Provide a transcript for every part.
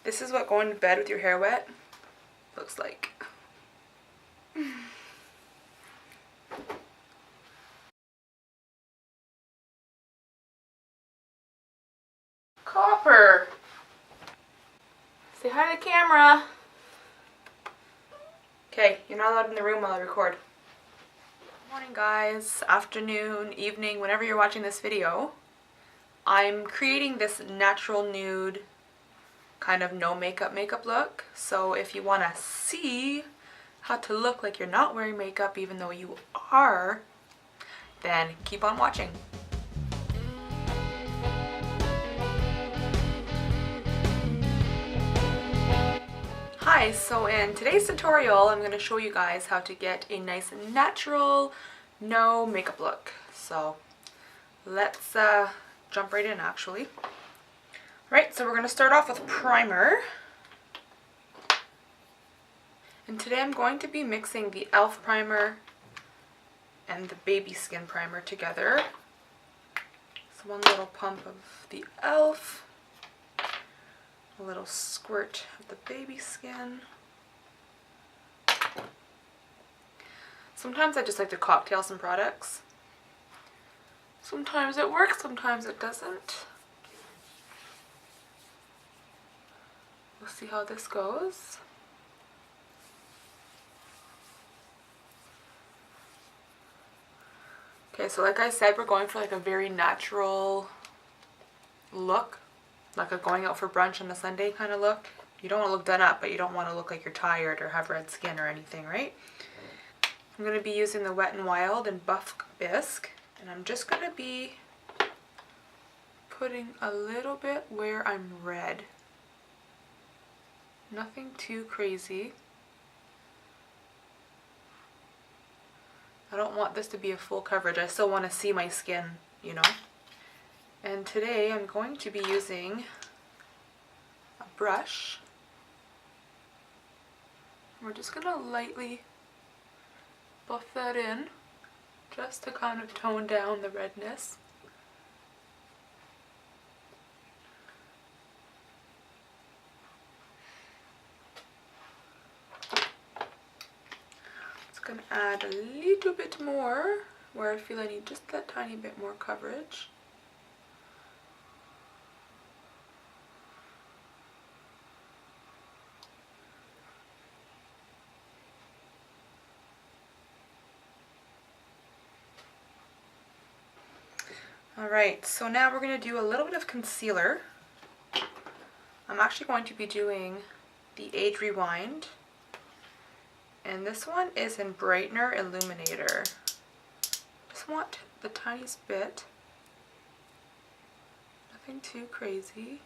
This is what going to bed with your hair wet looks like. Copper! Say hi to the camera. Okay, you're not allowed in the room while I record. Morning guys, afternoon, evening, whenever you're watching this video. I'm creating this natural nude kind of no makeup look. So if you want to see how to look like you're not wearing makeup even though you are, then keep on watching. Hi, so in today's tutorial I'm going to show you guys how to get a nice natural no makeup look. So let's jump right in actually. Right, so we're going to start off with primer. And today I'm going to be mixing the E.L.F primer and the Babyskin primer together. So one little pump of the E.L.F, a little squirt of the Babyskin. Sometimes I just like to cocktail some products. Sometimes it works, sometimes it doesn't. We'll see how this goes. Okay, so like I said, we're going for like a very natural look, like a going out for brunch on a Sunday kind of look. You don't want to look done up, but you don't want to look like you're tired or have red skin or anything, right? I'm going to be using the Wet n Wild and Buff Bisque, and I'm just going to be putting a little bit where I'm red. Nothing too crazy. I don't want this to be a full coverage. I still want to see my skin, you know. And today I'm going to be using a brush. We're just going to lightly buff that in just to kind of tone down the redness. Going to add a little bit more where I feel I need just that tiny bit more coverage. Alright, so now we're going to do a little bit of concealer. I'm actually going to be doing the Age Rewind. And this one is in Brightener Illuminator. Just want the tiniest bit. Nothing too crazy.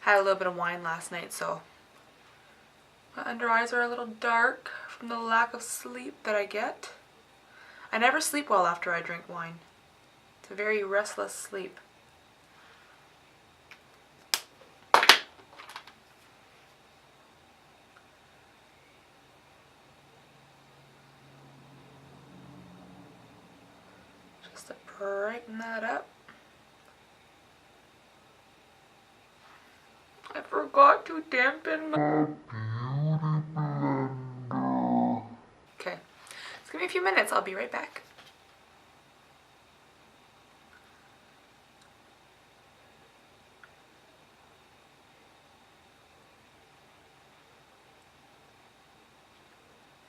Had a little bit of wine last night, so my under eyes are a little dark from the lack of sleep that I get. I never sleep well after I drink wine. It's a very restless sleep. Just to brighten that up. I forgot to dampen my Okay, just give me a few minutes, I'll be right back.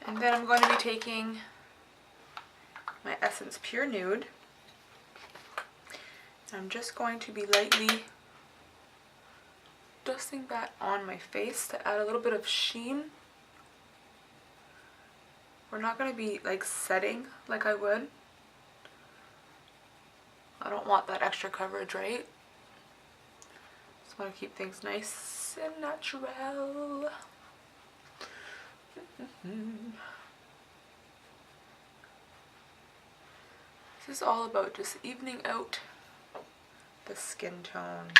And then I'm going to be taking my Essence Pure Nude. I'm just going to be lightly dusting that on my face to add a little bit of sheen. We're not going to be like setting like I would. I don't want that extra coverage, right? Just want to keep things nice and natural. This is all about just evening out the skin tone.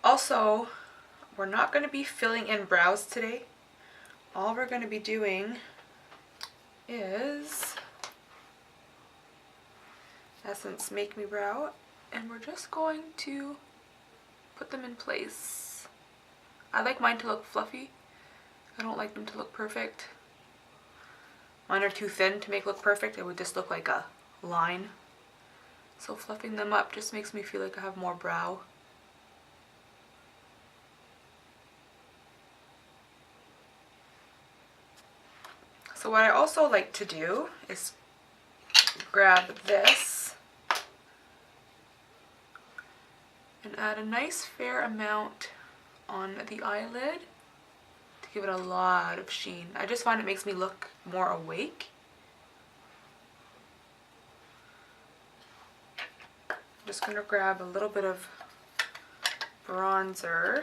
Also, we're not going to be filling in brows today. All we're going to be doing is Essence Make Me Brow And we're just going to put them in place. I like mine to look fluffy. I don't like them to look perfect. Mine are too thin to make look perfect. It would just look like a line. So fluffing them up just makes me feel like I have more brow. So what I also like to do is grab this and add a nice fair amount on the eyelid to give it a lot of sheen. I just find it makes me look more awake. I'm just going to grab a little bit of bronzer.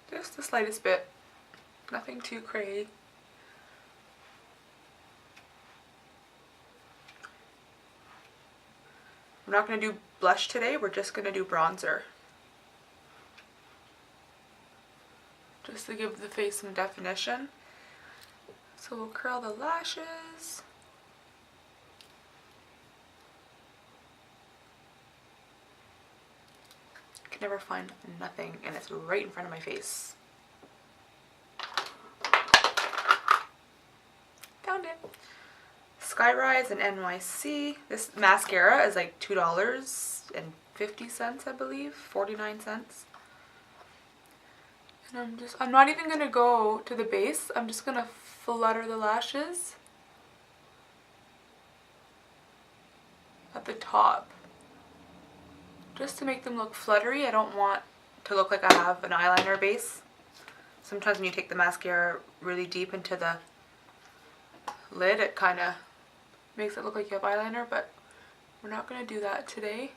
Just the slightest bit, nothing too crazy. We're not going to do blush today, we're just going to do bronzer. Just to give the face some definition. So we'll curl the lashes. I can never find nothing, and it's right in front of my face. Found it. Skyrise and N.Y.C. This mascara is like $2.50, I believe, 49 cents. And I'm not even gonna go to the base. I'm just gonna flutter the lashes at the top, just to make them look fluttery. I don't want to look like I have an eyeliner base. Sometimes when you take the mascara really deep into the lid, it kind of makes it look like you have eyeliner, but we're not going to do that today.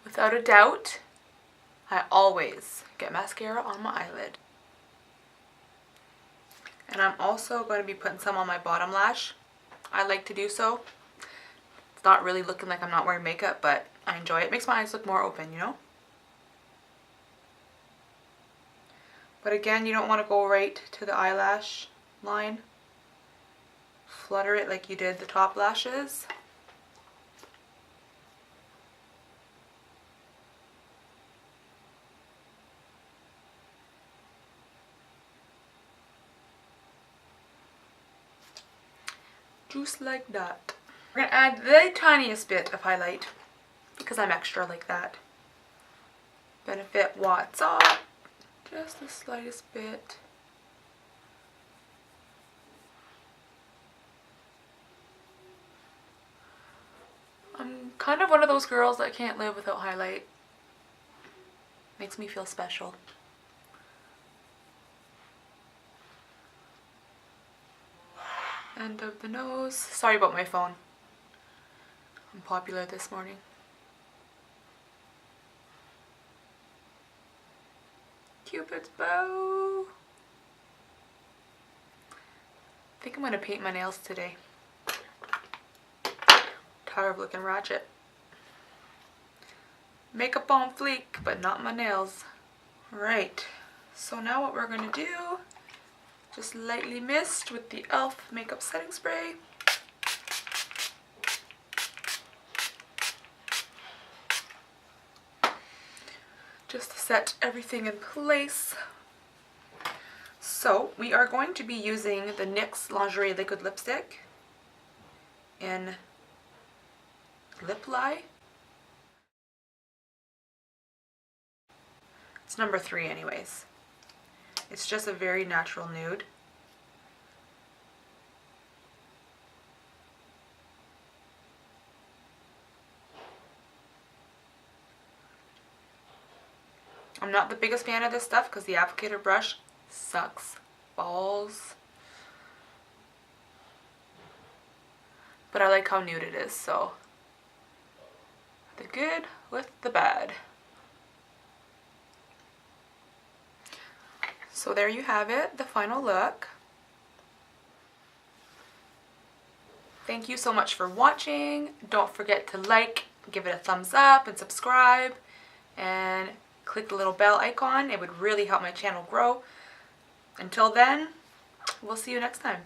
Without a doubt, I always get mascara on my eyelid. And I'm also going to be putting some on my bottom lash. I like to do so. It's not really looking like I'm not wearing makeup, but I enjoy it. It makes my eyes look more open, you know? But again, you don't want to go right to the eyelash line. Flutter it like you did the top lashes. Just like that. We're gonna add the tiniest bit of highlight because I'm extra like that. Benefit Watts off, just the slightest bit. I'm kind of one of those girls that can't live without highlight. Makes me feel special. End of the nose. Sorry about my phone. I'm popular this morning. Cupid's bow. I think I'm gonna paint my nails today. Tired of looking ratchet. Makeup on fleek, but not my nails. Right. So now what we're gonna do, just lightly mist with the E.L.F. makeup setting spray. Just to set everything in place. So we are going to be using the N.Y.C Lingerie Liquid Lipstick in Lipli. It's number 3 anyways. It's just a very natural nude. I'm not the biggest fan of this stuff because the applicator brush sucks balls. But I like how nude it is, so the good with the bad. So there you have it, the final look. Thank you so much for watching. Don't forget to like, give it a thumbs up, and subscribe, and click the little bell icon. It would really help my channel grow. Until then, we'll see you next time.